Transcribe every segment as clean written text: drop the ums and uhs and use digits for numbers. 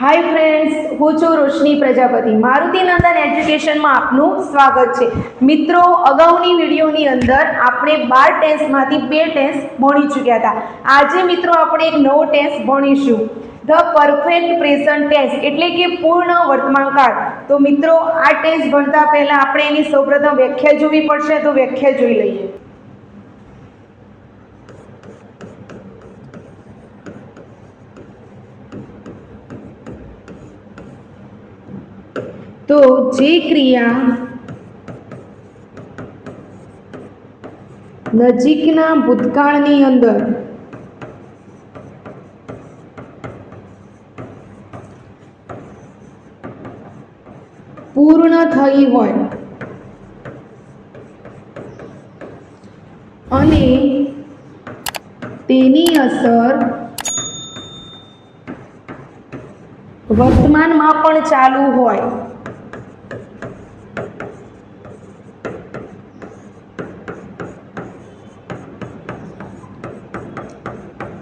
Hi friends, હું છું રોશની પ્રજાપતિ। મારુતિનંદન એજ્યુકેશનમાં આપનું સ્વાગત છે। મિત્રો, અગાઉની વિડીયોની અંદર આપણે 12 ટેન્સમાંથી 2 ટેન્સ ભણી ચૂક્યા હતા। આજે મિત્રો આપણે એક નવો ટેન્સ ભણીશું, ધ પરફેક્ટ પ્રેઝન્ટ ટેન્સ, એટલે કે પૂર્ણ વર્તમાનકાળ। તો મિત્રો, આ ટેન્સ ભણતા પહેલા આપણે એની સૌપ્રથમ વ્યાખ્યા જોવી પડશે, તો વ્યાખ્યા જોઈ લઈએ। तो जे क्रिया नजीकना भूतकाळनी अंदर पूर्ण थई होय अने तेनी असर वर्तमान में पण चालू होय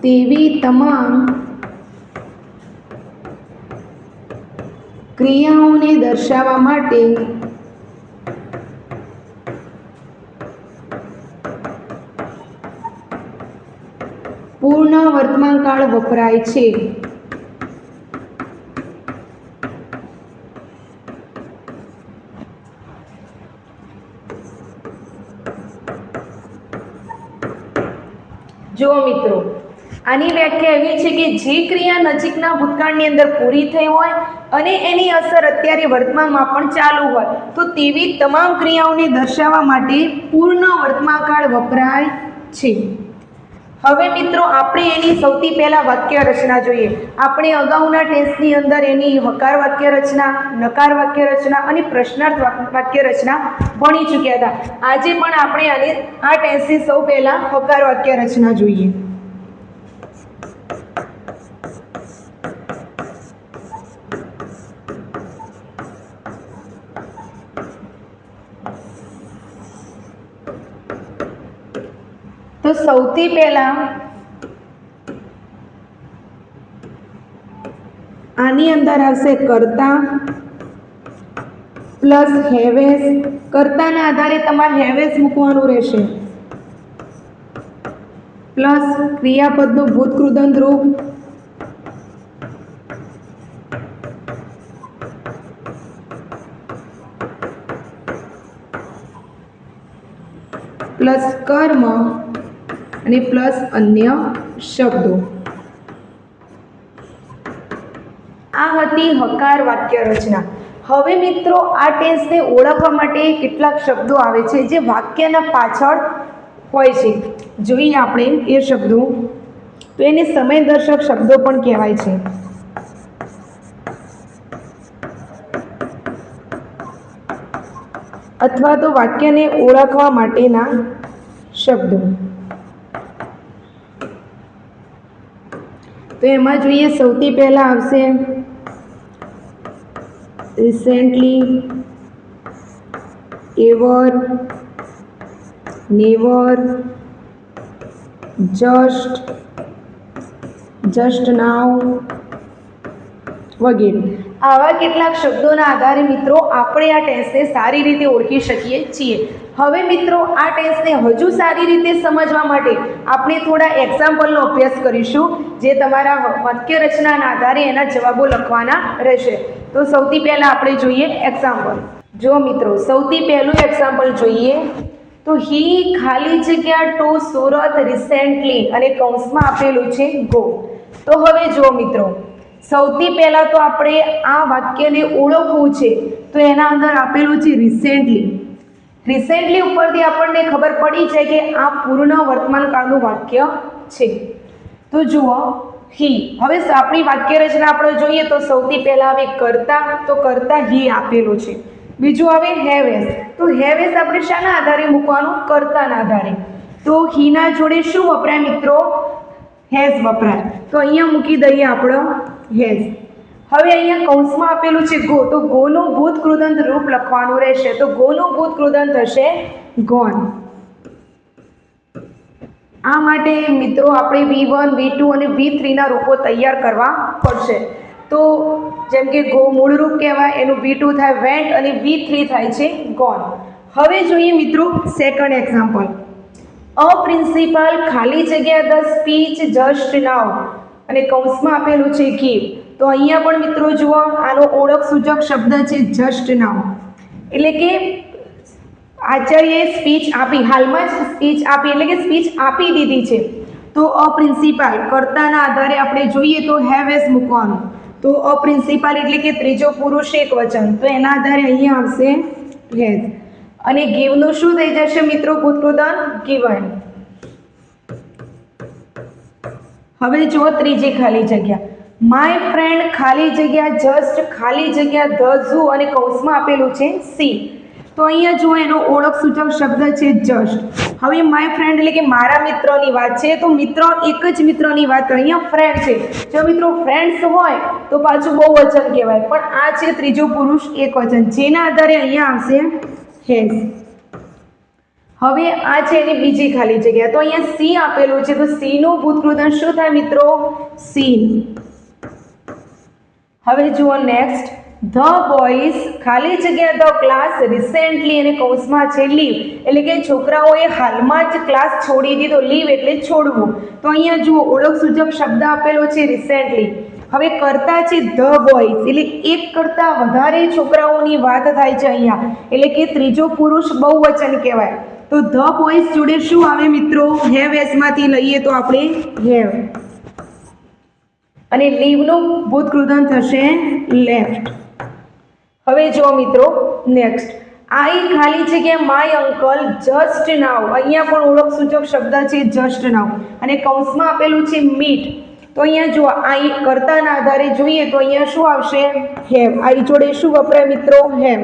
तेवी तमाम क्रियाओने दर्शावा माटे पूर्ण वर्तमानकाळ वपराय छे। जो मित्रों, आनी व्याख्या एवी छे कि जे क्रिया नजीकना भूतकाळनी अंदर पूरी थई होय अने एनी असर अत्यारे वर्तमानमां पण चालू होय तो तेवी तमाम क्रियाओने दर्शाववा माटे पूर्ण वर्तमानकाळ वपराय छे। हवे मित्रों, आपणे एनी सौथी पहेला वाक्य रचना जोईए। आपणे अगाऊना टेन्सनी अंदर एनी हकार वाक्य रचना, नकार वाक्य रचना अने प्रश्नार्थ वाक्य रचना भणी चूक्या हता। आजे पण आपणे आ टेन्सनी सौ पहेला हकार वाक्य रचना जोईए। तो सौथी पहला आनी अंदर आवशे कर्ता प्लस हेवेस। कर्ता ना आधारे तमारे हेवेस मूकवानुं रहेशे प्लस क्रियापदनुं भूतकृदंत रूप प्लस कर्म અને પ્લસ અન્ય શબ્દો। આ હતી હકાર વાક્ય રચના। હવે મિત્રો, આ ટેન્સને ઓળખવા માટે કેટલાક શબ્દો આવે છે જે વાક્યના પાછળ હોય છે। જોઈએ આપણે એ શબ્દો, તો એને સમયદર્શક શબ્દો પણ કહેવાય છે। અથવા તો વાક્યને ઓળખવા માટેના શબ્દો। तो एमां जोईए, सौथी पहला आवशे recently, ever, never, just, just now वगैरह। आवा केटलाक शब्दोना आधारे मित्रों आपणे आ टेन्सने सारी रीते ओळखी शकीए छीए। हवे मित्रों, आ टेन्सने हजू सारी रीते समजवा माटे आपणे थोड़ा एक्जाम्पलनो अभ्यास करीशुं, जे तमारा वाक्य रचनाना आधारे एना जवाबो लखवाना रहेशे। तो सौथी पहेला आपणे जोईए एक्जाम्पल। जो मित्रों, सौथी पहेलुं एक्जाम्पल जोईए, तो ही खाली जग्या टू सूरत रिसेंटली अने कौंसमां आपेलुं छे गो। तो हवे जो मित्रों, सौथी पहला तो आपणे आ वाक्यने ओळखवुं छे, तो एना अंदर आपेलुं छे रिसेंटली। रिसेंटली उपरथी आपणने खबर पड़ी है कि आ पूर्ण वर्तमान काळनुं वाक्य छे। तो जुओ, ही। हवे आपणी वाक्य रचना આપણે જોઈએ તો સૌથી પહેલા આવે કર્તા, તો કર્તા ही આપેલો છે। બીજું આવે હેવેસ, તો હેવેસ આપણે શાના આધારે મૂકવાનું? કર્તાના આધારે। તો ही ના જોડે શું વપરાય મિત્રો? હેઝ વપરાય। તો અહીંયા મૂકી દઈએ આપણો હેઝ। હવે અહીંયા કૌંસમાં આપેલું છે ગો, તો ગોનું ભૂતકૃદંત રૂપ લખવાનું રહેશે। તો ગોનું ભૂતકૃદંત થશે ગોન। આ માટે મિત્રો આપણે V1, V2 અને V3 ના રૂપો તૈયાર કરવા પડશે। તો જેમ કે ગો મૂળરૂપ કહેવાય, એનું V2 થાય વેન્ટ અને V3 થાય છે ગોન. હવે જોઈએ મિત્રો સેકન્ડ એક્ઝામ્પલ. અ પ્રિન્સિપાલ ખાલી જગ્યા ધ સ્પીચ જસ્ટ નાઉ અને કૌંસમાં આપેલું છે ગીવ. તો અહીંયા પણ મિત્રો જુઓ, આનો ઓળખ સૂચક શબ્દ છે જસ્ટ નાઉ, એટલે કે આચાર્યએ સ્પીચ આપી, હાલમાં જ સ્પીચ આપી, એટલે કે સ્પીચ આપી દીધી છે. તો અ પ્રિન્સિપાલ કર્તાના આધારે આપણે જોઈએ તો હેવ એસ મૂકવાનું. તો અ પ્રિન્સિપાલ એટલે કે ત્રીજો પુરુષ એકવચન, તો એના આધારે અહીંયા આવશે હેઝ. અને ગીવનું શું થઈ જશે મિત્રો? ભૂતકૃદંત ગીવન. હવે જુઓ ત્રીજી ખાલી જગ્યા. માય ફ્રેન્ડ ખાલી જગ્યા જસ્ટ ખાલી જગ્યા ધ ઝૂ અને કૌંસમાં આપેલું છે સી. તો અહીંયા જુઓ એનો ઓળખ સૂચક શબ્દ છે જસ્ટ. હવે માય ફ્રેન્ડ એટલે કે મારા મિત્રોની વાત છે, તો મિત્ર એક જ મિત્રની વાત, અહીંયા ફ્રેન્ડ છે. જો મિત્રો ફ્રેન્ડ્સ હોય તો પાછું બહુવચન કહેવાય, પણ આ છે ત્રીજો પુરુષ એકવચન, જેના આધારે અહીંયા આવશે હેઝ. હવે આ છે એની બીજી ખાલી જગ્યા. તો અહીંયા સી આપેલું છે, તો સી નું ભૂતકૃદંત શું થાય મિત્રો? સીન. હવે જુઓ નેક્સ્ટ. ધ બોયઝ ખાલી જગ્યા ધ ક્લાસ રિસેન્ટલી અને કૌંસમાં છે લીવ, એટલે કે છોકરાઓએ હાલમાં જ ક્લાસ છોડી દીધો. લીવ એટલે છોડવું. તો અહીંયા જુઓ ઓળખ સૂચક શબ્દ આપેલો છે રિસેન્ટલી. હવે કરતા છે ધ બોયઝ, એટલે એક કરતા વધારે છોકરાઓની વાત થાય છે અહીંયા, એટલે કે ત્રીજો પુરુષ બહુવચન કહેવાય. તો ધ બોયઝ જોડે શું આવે મિત્રો? હેવ એસમાંથી લઈએ તો આપણે હેવ, અને લીવનું ભૂતકૃદંત થશે લેફ્ટ. હવે જો મિત્રો નેક્સ્ટ. આઈ ખાલી જગ્યા માય અંકલ જસ્ટ નાઉ, અહીંયા પણ ઓળખ સૂચક શબ્દ છે જસ્ટ નાઉ, અને કૌંસમાં આપેલું છે મીટ. તો અહીંયા જો આઈ કર્તાના આધારે જોઈએ તો અહીંયા શું આવશે? હેવ. આઈ જોડે શું વપરાય મિત્રો? હેવ.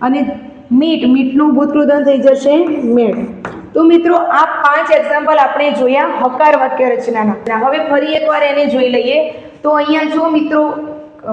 અને મીટનું ભૂતકૃદંત થઈ જશે મેડ. તો મિત્રો આ 5 એક્ઝામ્પલ આપણે જોયા હકાર વાક્ય રચનાના. હવે ફરી એકવાર એને જોઈ લઈએ. તો અહીંયા જો મિત્રો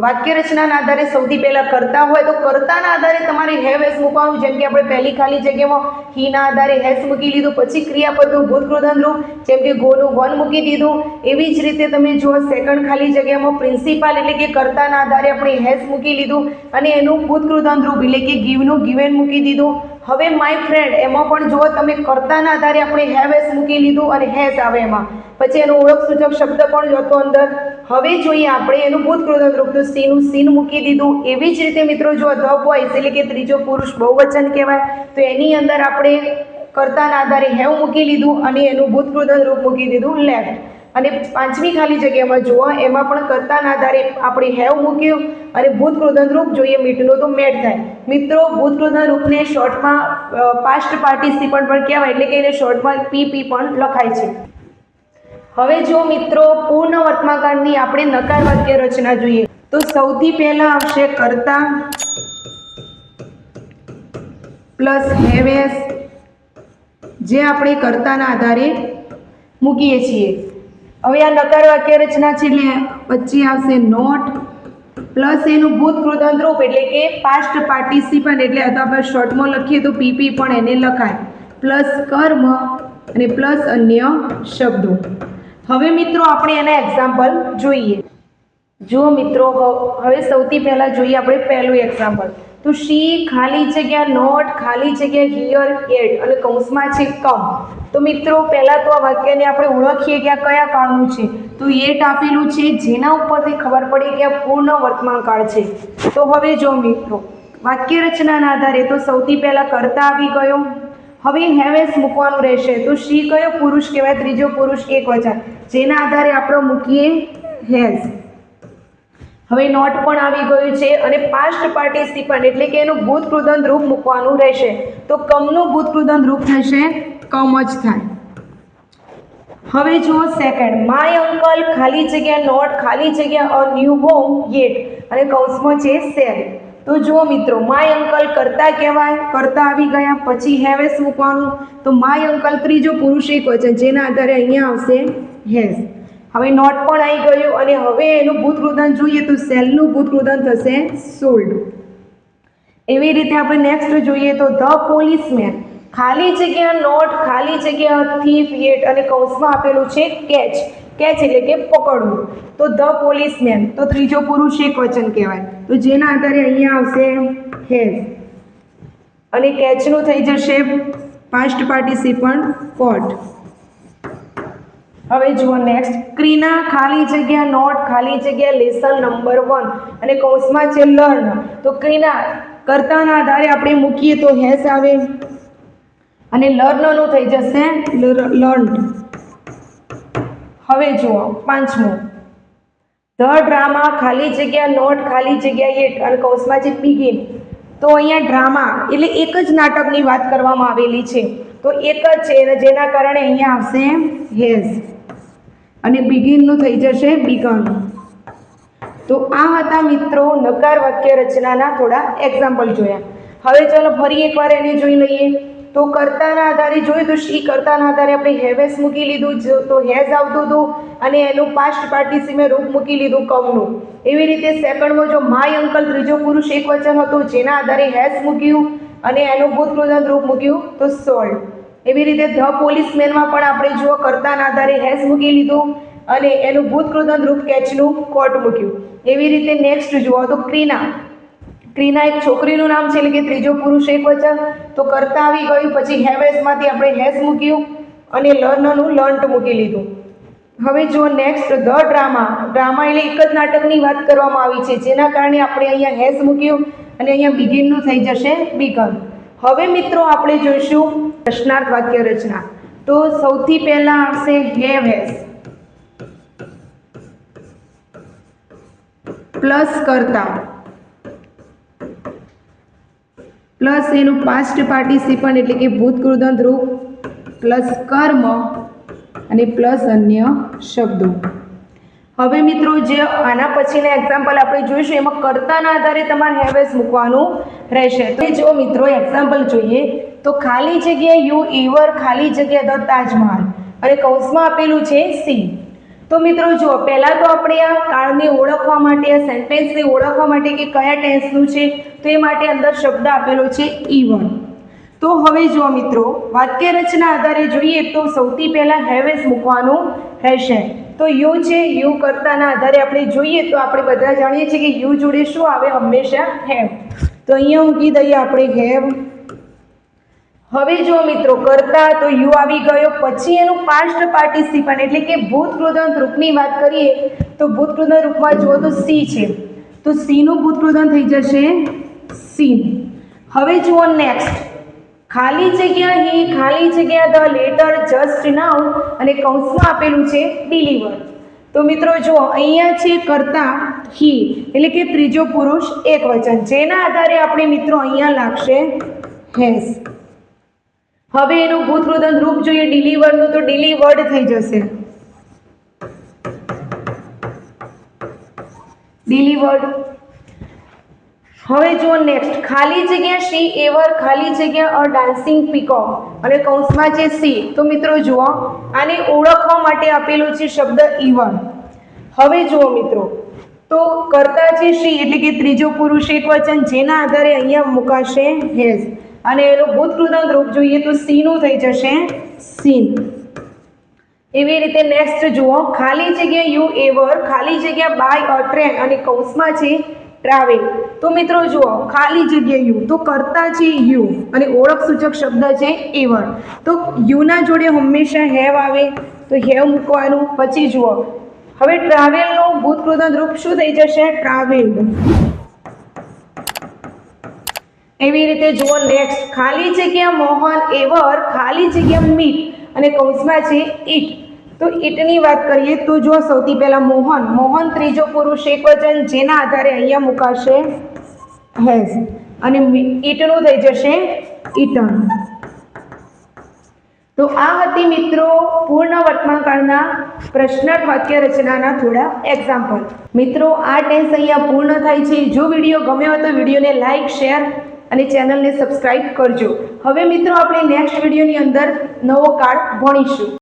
વાક્ય રચનાના આધારે સૌથી પહેલા કરતા હોય તો કર્તાના આધારે તમારે હેવ એસ મૂકવાનું. જેમ કે આપણે પહેલી ખાલી જગ્યામાં હી ના આધારે હેસ મૂકી લીધું, પછી ક્રિયાપદનું ભૂતકૃદંત રૂપ જેમ કે ગોનું વન મૂકી દીધું. એવી જ રીતે તમે જો સેકન્ડ ખાલી જગ્યામાં પ્રિન્સિપાલ એટલે કે કર્તાના આધારે આપણે હેસ મૂકી લીધું અને એનું ભૂતકૃદંત રૂપ એટલે કે ગીવનું ગિવેન મૂકી દીધું. હવે માય ફ્રેન્ડ એમાં પણ જો તમે કર્તાના આધારે આપણે હેવ એસ મૂકી લીધું અને હેસ આવે એમાં, પછી એનો ઓળખ સૂચક શબ્દ પણ જોતો અંદર. હવે જોઈએ આપણે એનું ભૂતકૃદંત રૂપ, તો સીનું સીન મૂકી દીધું. એવી જ રીતે મિત્રો જો ધ બોયઝ એટલે કે ત્રીજો પુરુષ બહુવચન કહેવાય, તો એની અંદર આપણે કર્તાના આધારે હેવ મૂકી લીધું અને એનું ભૂતકૃદંત રૂપ મૂકી દીધું લેફ્ટ. અને પાંચમી ખાલી જગ્યામાં જુઓ, એમાં પણ કર્તાના આધારે આપણે હેવ મૂક્યું અને ભૂતકૃદંત રૂપ જોઈએ મીટનું, તો મેડ થાય. મિત્રો ભૂતકૃદંત રૂપને શોર્ટમાં પાસ્ટ પાર્ટિસિપન્ટ પણ કહેવાય, એટલે કે એને શોર્ટમાં પીપી પણ લખાય છે. હવે જો મિત્રો પૂર્ણ વર્તમાનકાળની આપણે નકાર વાક્ય રચના જોઈએ. તો સૌથી પહેલા આવશે કર્તા પ્લસ હેવ એસ, જે આપણે કર્તાના આધારે મૂકીએ છીએ. હવે આ નકાર વાક્ય રચના છે એટલે પછી આવશે નોટ પ્લસ એનું ભૂતકૃદંત રૂપ એટલે કે પાસ્ટ પાર્ટિસિપન્ટ, એટલે અથવા શોર્ટમાં લખીએ તો પીપી પણ એને લખાય, પ્લસ કર્મ અને પ્લસ અન્ય શબ્દો. હવે મિત્રો આપણે એના એક્ઝામ્પલ જોઈએ. જુઓ મિત્રો, હવે સૌથી પહેલા જોઈએ આપણે પહેલું એક્ઝામ્પલ. તો શી ખાલી જગ્યા નોટ ખાલી જગ્યા હિયર એટ અને કૌંસમાં છે કમ. તો મિત્રો પહેલા તો આ વાક્યને આપણે ઓળખીએ કે આ કયા કાળનું છે. તો એટ આપેલું છે, જેના ઉપરથી ખબર પડી કે આ પૂર્ણ વર્તમાન કાળ છે. તો હવે જો મિત્રો વાક્ય રચનાના આધારે તો સૌથી પહેલા કર્તા આવી ગયો. હવે હેવ એસ મૂકવાનું રહેશે. તો શી કયો પુરુષ કહેવાય? ત્રીજો પુરુષ એકવચન, જેના આધારે આપણે મૂકીએ હેઝ. હવે નોટ પણ આવી ગયું છે અને પાસ્ટ પાર્ટિસિપન્ટ એટલે કે એનું ભૂતકૃદંત રૂપ મૂકવાનું રહેશે. તો કમનું ભૂતકૃદંત રૂપ થશે કમ જ થાય. હવે જુઓ સેકન્ડ. માય અંકલ ખાલી જગ્યા નોટ ખાલી જગ્યા અ ન્યૂ હોમ યેટ અને કૌંસમાં છે સેલ. તો જુઓ મિત્રો માય અંકલ કર્તા કહેવાય, કર્તા આવી ગયા, પછી હેવ એસ મૂકવાનું. તો માય અંકલ ત્રીજો પુરુષ એકવચન, જેના આધારે અહીંયા આવશે હેઝ. હવે નોટ પણ આવી ગયું અને હવે એનું ભૂતકૃદંત જોઈએ તો સેલનું ભૂતકૃદંત થશે સોલ્ડ. એવી રીતે આપણે નેક્સ્ટ જોઈએ તો ધ પોલીસમેન ખાલી જગ્યા નોટ ખાલી જગ્યા થીફ યેટ અને કૌંસમાં આપેલું છે કેચ. કેચ એટલે કે પકડવું. તો ધ પોલીસમેન તો ત્રીજો પુરુષ એકવચન કહેવાય. તો જેના આધારે અહીંયા આવશે હેઝ અને કેચનું થઈ જશે પાસ્ટ પાર્ટિસિપન્ટ કોટ. હવે જુઓ નેક્સ્ટ, ક્રીના ખાલી જગ્યા નોટ ખાલી જગ્યા લેસન નંબર 1 અને કૌંસમાં છે લર્ન. તો ક્રીના કર્તાના આધારે આપણે મૂકીએ તો હેઝ આવે અને લર્નનું થઈ જશે લર્ન્ડ. હવે જુઓ પાંચમું, ધ ડ્રામા ખાલી જગ્યા નોટ ખાલી જગ્યા એટ અને કૌંસમાં છે બિગિન. તો અહીંયા ડ્રામા એટલે એક જ નાટકની વાત કરવામાં આવેલી છે, તો એક જ છે જેના કારણે અહીંયા આવશે હેઝ અને બિગિનનું થઈ જશે બિગન. તો આ હતા મિત્રો નકાર વાક્ય રચનાના થોડા એક્ઝામ્પલ જોયા. હવે ચાલો ફરી એકવાર એને જોઈ લઈએ. તો કર્તાના આધારે જોયું તો શી કર્તાના આધારે આપણે હેવેસ મૂકી લીધું, તો હેઝ આવતું હતું અને એનું પાસ્ટ પાર્ટિસિપેન્ટ રૂપ મૂકી લીધું કમનું. એવી રીતે સેકન્ડમાં જો માય અંકલ ત્રીજો પુરુષ એકવચન હતું જેના આધારે હેઝ મૂક્યું અને એનું ભૂતકૃદંત રૂપ મૂક્યું તો સોલ્ડ. એવી રીતે ધ પોલીસમેનમાં પણ આપણે જુઓ કર્તાના આધારે હેઝ મૂકી લીધું અને એનું ભૂતકૃદંત રૂપ કેચનું કોટ મૂક્યું. એવી રીતે નેક્સ્ટ જુઓ તો ક્રીના એક છોકરીનું નામ છે એટલે કે ત્રીજો પુરુષ એકવચન. તો કર્તા આવી ગયું, પછી હેવેસમાંથી આપણે હેઝ મૂક્યું અને લર્નનું લર્ન્ટ મૂકી લીધું. હવે જુઓ નેક્સ્ટ ધ ડ્રામા એટલે એક જ નાટકની વાત કરવામાં આવી છે જેના કારણે આપણે અહીંયા હેઝ મૂક્યું અને અહીંયા બિગિનનું થઈ જશે બિગન. હવે મિત્રો આપણે જોઈશું પ્રશ્નાર્થ વાક્ય રચના. તો સૌથી પહેલા આવશે હેવ હેઝ પ્લસ કર્તા પ્લસ એનું પાસ્ટ પાર્ટિસિપન્ટ એટલે કે ભૂતકૃદંત રૂપ પ્લસ કર્મ અને પ્લસ અન્ય શબ્દો. હવે મિત્રો જે આના પછીના એક્ઝામ્પલ આપણે જોઈશું એમાં કર્તાના આધારે તમારે હેવેસ મૂકવાનું રહેશે. તો જો મિત્રો એક્ઝામ્પલ જોઈએ તો ખાલી જગ્યા યુ એવર ખાલી જગ્યા ધ તાજમહાલ અને કૌંસમાં આપેલું છે સી. તો મિત્રો જુઓ પહેલાં તો આપણે આ કાળને ઓળખવા માટે આ સેન્ટેન્સને ઓળખવા માટે કે કયા ટેન્સનું છે તો એ માટે અંદર શબ્દ આપેલો છે ઈવન. તો હવે જુઓ મિત્રો વાક્ય રચના આધારે જોઈએ તો સૌથી પહેલાં હેવેસ મૂકવાનું રહેશે. તો યુ છે, યુ કર્તાના આધારે આપણે જોઈએ તો આપણે બધા જાણીએ છીએ કે યુ જોડે શું આવે હંમેશા હેવ. તો અહીંયા મૂકી દઈએ આપણે હેવ. હવે જો મિત્રો કરતા તો યુ આવી ગયો, પછી એનું પાસ્ટ પાર્ટિસિપન્ટ એટલે કે ભૂતકૃદંત રૂપની વાત કરીએ તો ભૂતકૃદંત રૂપમાં જુઓ તો સી છે, તો સીનું ભૂતકૃદંત થઈ જશે સીન. હવે જુઓ નેક્સ્ટ ખાલી જગ્યા હી ખાલી જગ્યા ધ લેટર જસ્ટ નાઉ અને કૌંસમાં આપેલું છે ડિલિવર. તો મિત્રો જુઓ અહીંયા છે કરતા હી એટલે કે ત્રીજો પુરુષ એકવચન જેના આધારે આપણે મિત્રો અહીંયા લાગશે હેઝ. હવે એનું ભૂતકૃદંત રૂપ જોઈએ ડિલિવરનું તો ડિલિવર્ડ થઈ જશે ડિલિવર્ડ. હવે જુઓ નેક્સ્ટ ખાલી જગ્યા શી એવર ખાલી જગ્યા અ ડાન્સિંગ પીકોક અને કૌંસમાં છે સી. તો મિત્રો જુઓ આને ઓળખવા માટે આપેલું છે શબ્દ ઇવન. હવે જુઓ મિત્રો તો કરતા છે શી એટલે કે ત્રીજો પુરુષ એકવચન જેના આધારે અહીંયા મુકાશે હેઝ અને એનું ભૂતકૃદંત રૂપ જોઈએ તો સીનું થઈ જશે સીન. એવી રીતે નેક્સ્ટ જુઓ ખાલી જગ્યા યુ એવર ખાલી જગ્યા બાય અ ટ્રેન અને કૌંસમાં છે ટ્રાવેલ. તો મિત્રો જુઓ ખાલી જગ્યા યુ તો કરતા છે યુ અને ઓળખ સૂચક શબ્દ છે એવર. તો યુના જોડે હંમેશા હેવ આવે તો હેવ મૂકવાનું. પછી જુઓ હવે ટ્રાવેલનું ભૂતકૃદંત રૂપ શું થઈ જશે ટ્રાવેલ્ડ. એવી રીતે જુઓ નેક્સ્ટ ખાલી જગ્યા મોહન એવર ખાલી જગ્યા મીટ અને કૌંસમાં છે ઈટ. તો ઈટની વાત કરીએ તો જો સૌથી પહેલા મોહન ત્રીજો પુરુષ એકવચન જેના આધારે અહીંયા મુકાશે હેઝ અને ઈટનું થઈ જશે ઈટન. તો આ હતી મિત્રો પૂર્ણ વર્તમાનકાળના પ્રશ્નાર્થ વાક્ય રચનાના થોડા એક્ઝામ્પલ. મિત્રો આ ટેન્સ અહીંયા પૂર્ણ થાય છે. જો વિડીયો ગમ્યો હોય તો વિડીયોને લાઇક શેર અને ચેનલને સબસ્ક્રાઇબ કરજો. હવે મિત્રો આપણે નેક્સ્ટ વિડીયોની અંદર નવો કાળ ભણીશું.